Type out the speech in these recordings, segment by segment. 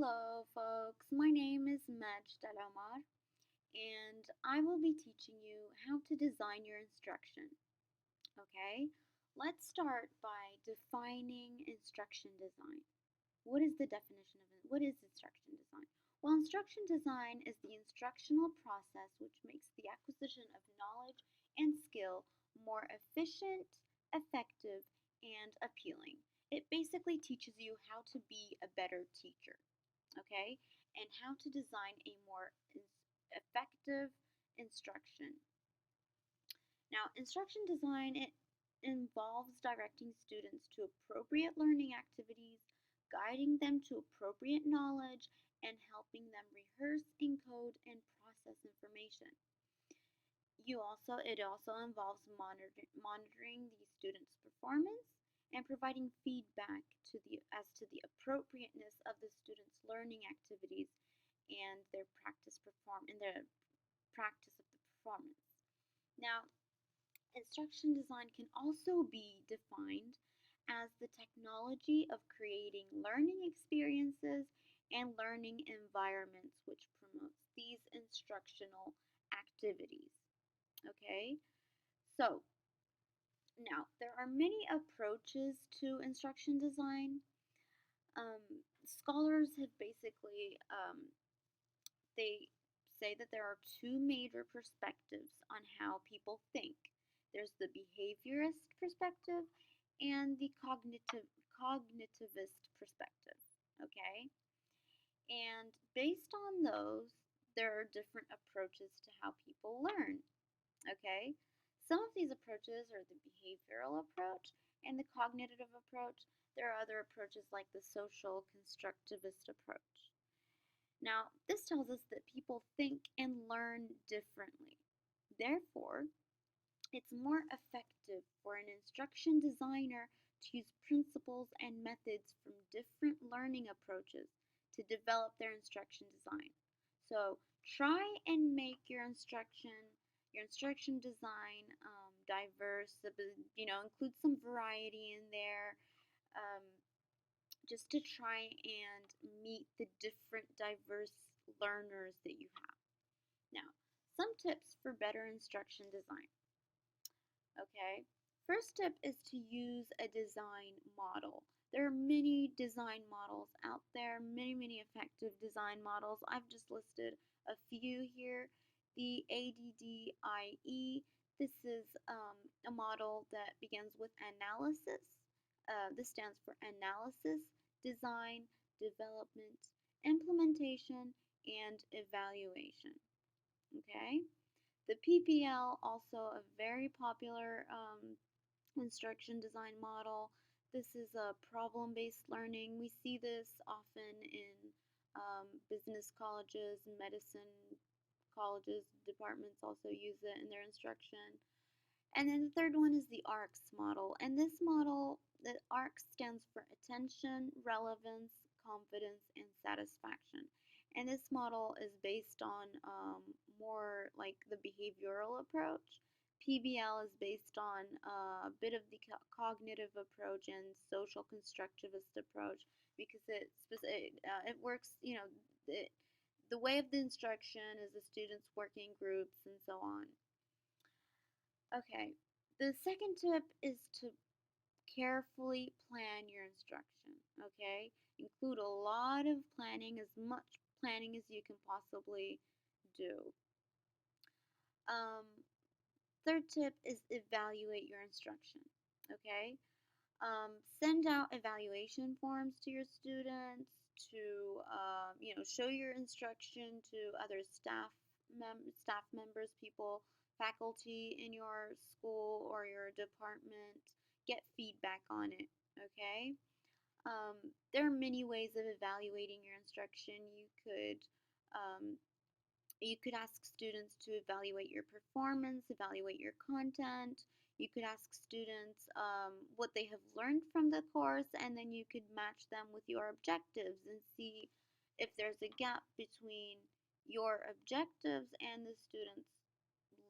Hello, folks. My name is Majd Dalomar, and I will be teaching you how to design your instruction. Okay, let's start by defining instruction design. What is the definition of it? What is instruction design? Well, instruction design is the instructional process which makes the acquisition of knowledge and skill more efficient, effective, and appealing. It basically teaches you how to be a better teacher, okay, and how to design a more effective instruction. Now, instruction design it involves directing students to appropriate learning activities, guiding them to appropriate knowledge, and helping them rehearse, encode, and process information. It also involves monitoring the student's performance and providing feedback as to the appropriateness of the student's learning activities and their practice of the performance. Now, instruction design can also be defined as the technology of creating learning experiences and learning environments which promotes these instructional activities. Okay, so now there are many approaches to instruction design. Scholars have they say that there are two major perspectives on how people think. There's the behaviorist perspective and the cognitivist perspective. Okay, and based on those, there are different approaches to how people learn. Okay, some of these approaches are the behavioral approach and the cognitive approach. There are other approaches like the social constructivist approach. Now, this tells us that people think and learn differently. Therefore, it's more effective for an instruction designer to use principles and methods from different learning approaches to develop their instruction design. So try and make your instruction design diverse. Include some variety in there, um, just to try and meet the different diverse learners that you have. Now, some tips for better instruction design. Okay, first tip is to use a design model. There are many design models out there, many effective design models. I've just listed a few here. The ADDIE, this is a model that begins with analysis. This stands for analysis, design, development, implementation, and evaluation. Okay? The PPL, also a very popular instruction design model. This is a problem-based learning. We see this often in business colleges, medicine colleges, departments also use it in their instruction. And then the third one is the ARCS model. And this model, the ARCS stands for attention, relevance, confidence, and satisfaction. And this model is based on more like the behavioral approach. PBL is based on a bit of the cognitive approach and social constructivist approach because it works, the way of the instruction is the students working groups and so on. Okay, the second tip is to carefully plan your instruction. Okay, include a lot of planning, as much planning as you can possibly do. Um, Third tip is evaluate your instruction. Okay, send out evaluation forms to your students to show your instruction to other staff members, people, faculty in your school or your department. Get feedback on it. Okay. There are many ways of evaluating your instruction. Um, you could ask students to evaluate your performance, evaluate your content. You could ask students what they have learned from the course, and then you could match them with your objectives and see if there's a gap between your objectives and the students'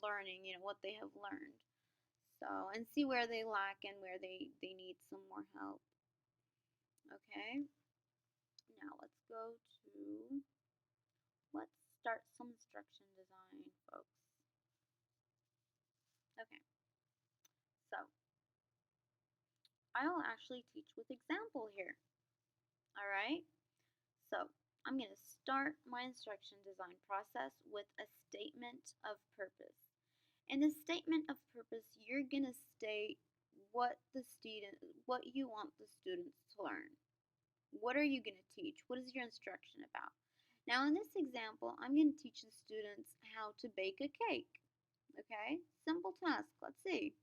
learning, what they have learned. So, and see where they lack and where they need some more help. Okay, now let's go go to, let's start some instruction design, folks. Okay, so I'll actually teach with example here. All right, so I'm going to start my instruction design process with a statement of purpose. In the statement of purpose, you're going to state what you want the students to learn. What are you going to teach? What is your instruction about? Now, in this example, I'm going to teach the students how to bake a cake. Okay, simple task. Let's see.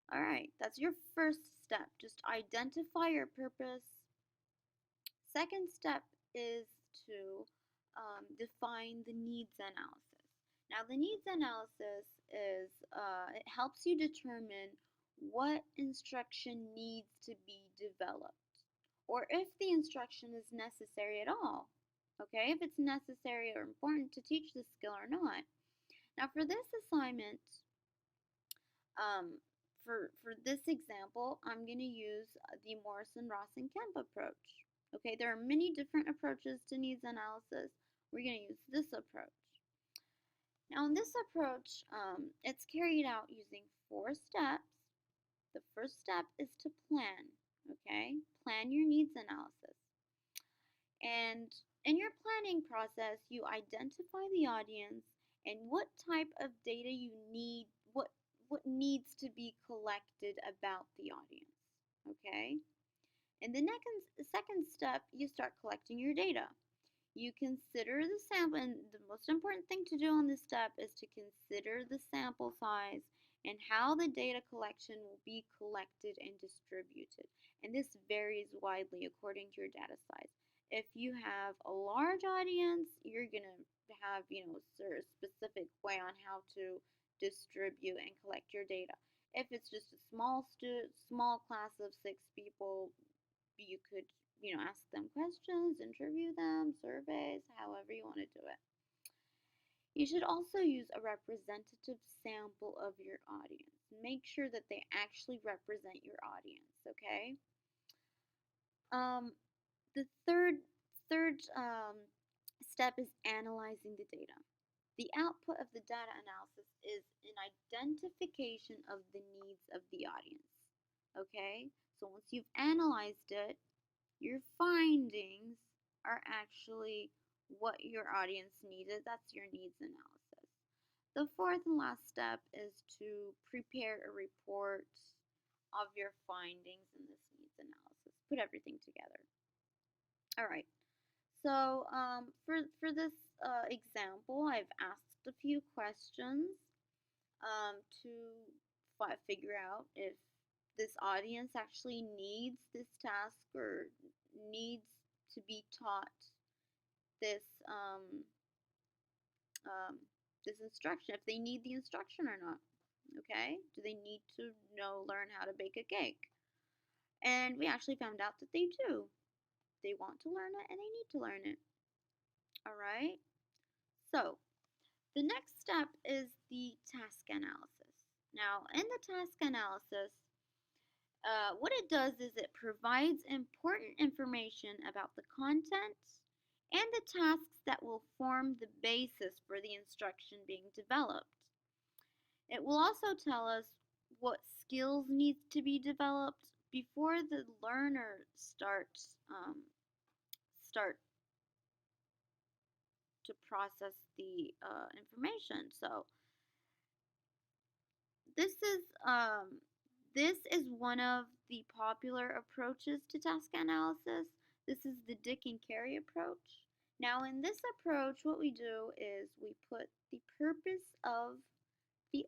All right, that's your first step. Just identify your purpose. Second step is to define the needs analysis. Now, the needs analysis is it helps you determine what instruction needs to be developed, or if the instruction is necessary at all. Okay, if it's necessary or important to teach the skill or not. Now, for this assignment, for this example, I'm going to use the Morrison, Ross, and Kemp approach. Okay, there are many different approaches to needs analysis. We're going to use this approach. Now, in this approach, it's carried out using 4 steps. The first step is to plan. Okay, plan your needs analysis. And in your planning process, you identify the audience and what type of data you need, what needs to be collected about the audience. Okay? In the second step, you start collecting your data. You consider the sample, and the most important thing to do on this step is to consider the sample size and how the data collection will be collected and distributed. And this varies widely according to your data size. If you have a large audience, you're going to have, a specific way on how to distribute and collect your data. If it's just a small class of 6 people, you could, ask them questions, interview them, surveys, however you want to do it. You should also use a representative sample of your audience. Make sure that they actually represent your audience, okay? The third step is analyzing the data. The output of the data analysis is an identification of the needs of the audience, okay? So once you've analyzed it, your findings are actually what your audience needed. That's your needs analysis. The fourth and last step is to prepare a report of your findings in this needs analysis. Put everything together. All right. So for this example, I've asked a few questions to figure out if this audience actually needs this task or needs to be taught this this instruction, if they need the instruction or not. Okay, do they need to learn how to bake a cake? And we actually found out that they do. They want to learn it and they need to learn it. All right, so the next step is the task analysis. Now, in the task analysis, what it does is it provides important information about the content and the tasks that will form the basis for the instruction being developed. It will also tell us what skills need to be developed before the learner start to process the information. So this is one of the popular approaches to task analysis. This is the Dick and Carey approach. Now, in this approach, what we do is we put the purpose of the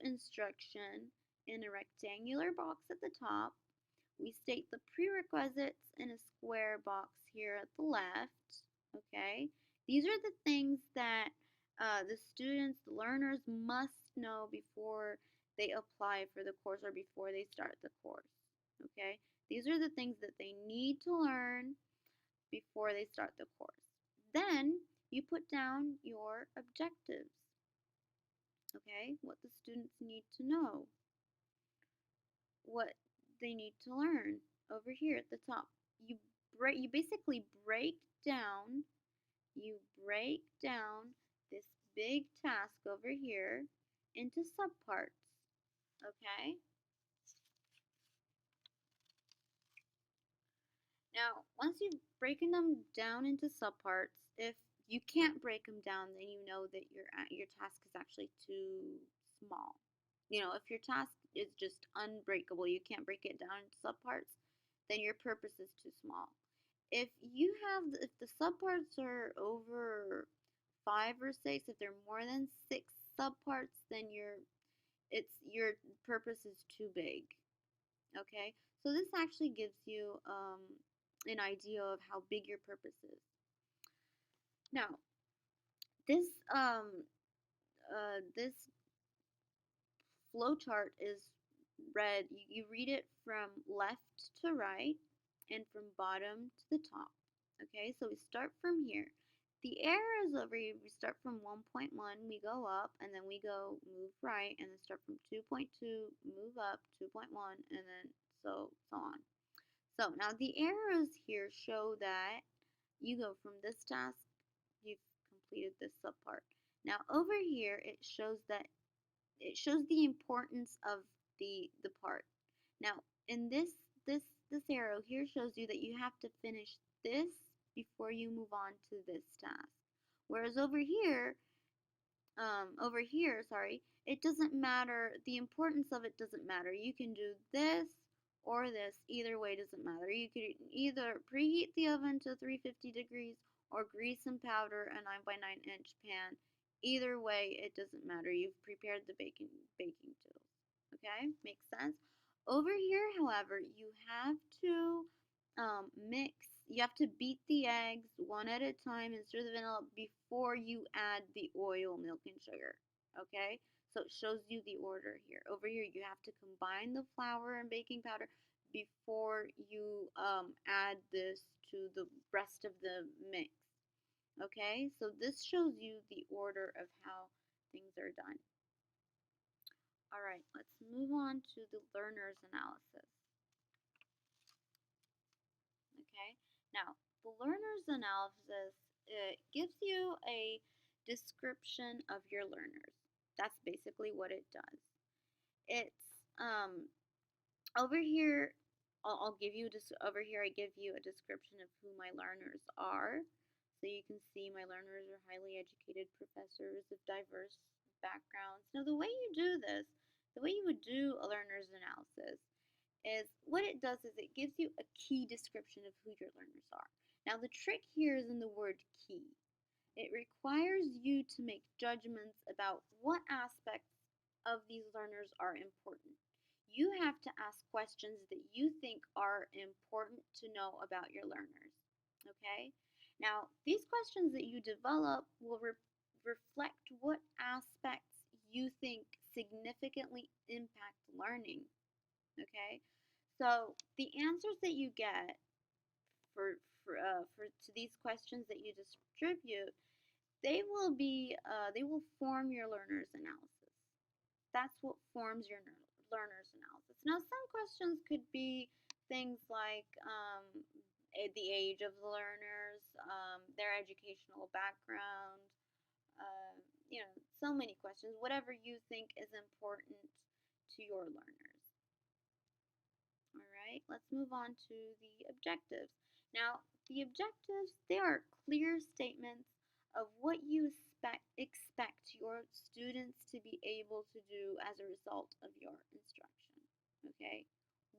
instruction in a rectangular box at the top. We state the prerequisites in a square box here at the left. Okay, these are the things that the students, the learners must know before they apply for the course or before they start the course. Okay, these are the things that they need to learn before they start the course. Then you put down your objectives. Okay, what the students need to know, what they need to learn over here at the top. You you basically you break down this big task over here into subparts, okay? Now, once you've broken them down into subparts, if you can't break them down, then you know that your task is actually too small. You know, if your task is just unbreakable, you can't break it down into subparts, then your purpose is too small. If the subparts are over 5 or 6, if they're more than 6 subparts, then your purpose is too big. Okay, so this actually gives you an idea of how big your purpose is. Now, this this flowchart is read. You read it from left to right and from bottom to the top. Okay, so we start from here. The arrows over here, we start from 1.1, we go up, and then we go move right, and then start from 2.2, move up, 2.1, and then so on. So now the arrows here show that you go from this task, you've completed this subpart. Now over here it shows the importance of the part. Now in this arrow here shows you that you have to finish this before you move on to this task. Whereas sorry, it doesn't matter. The importance of it doesn't matter. You can do this or this. Either way doesn't matter. You could either preheat the oven to 350 degrees or grease and powder a 9x9-inch pan. Either way, it doesn't matter. You've prepared the baking tools. Okay, makes sense? Over here, however, you have to mix. You have to beat the eggs one at a time and stir the vanilla before you add the oil, milk, and sugar. Okay, so it shows you the order here. Over here, you have to combine the flour and baking powder before you add this to the rest of the mix. Okay, so this shows you the order of how things are done. All right, let's move on to the learner's analysis. Okay, now the learner's analysis, it gives you a description of your learners. That's basically what it does. It's over here. I'll give you over here. I give you a description of who my learners are. So you can see my learners are highly educated professors of diverse backgrounds. Now the way you do this, the way you would do a learner's analysis is what it does is it gives you a key description of who your learners are. Now the trick here is in the word key. It requires you to make judgments about what aspects of these learners are important. You have to ask questions that you think are important to know about your learners. Okay? Now, these questions that you develop will reflect what aspects you think significantly impact learning. Okay? So, the answers that you get to these questions that you distribute, they will form your learner's analysis. That's what forms your learner's analysis. Now, some questions could be things like the age of the learners, their educational background, so many questions, whatever you think is important to your learners. All right, let's move on to the objectives. Now, the objectives, they are clear statements of what you expect your students to be able to do as a result of your instruction. Okay,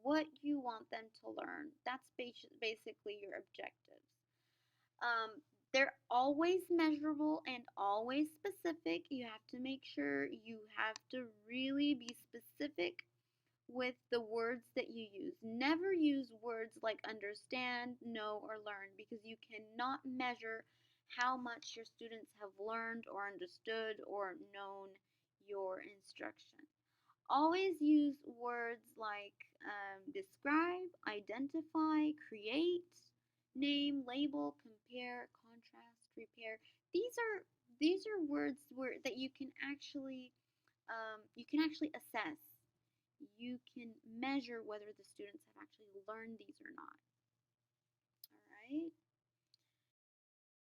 what you want them to learn. That's basically your objectives. They're always measurable and always specific. You have to make sure you have to really be specific with the words that you use. Never use words like understand, know, or learn because you cannot measure how much your students have learned or understood or known your instruction. Always use words like describe, identify, create, name, label, compare, contrast, repair. These are words that you can actually assess. You can measure whether the students have actually learned these or not. right?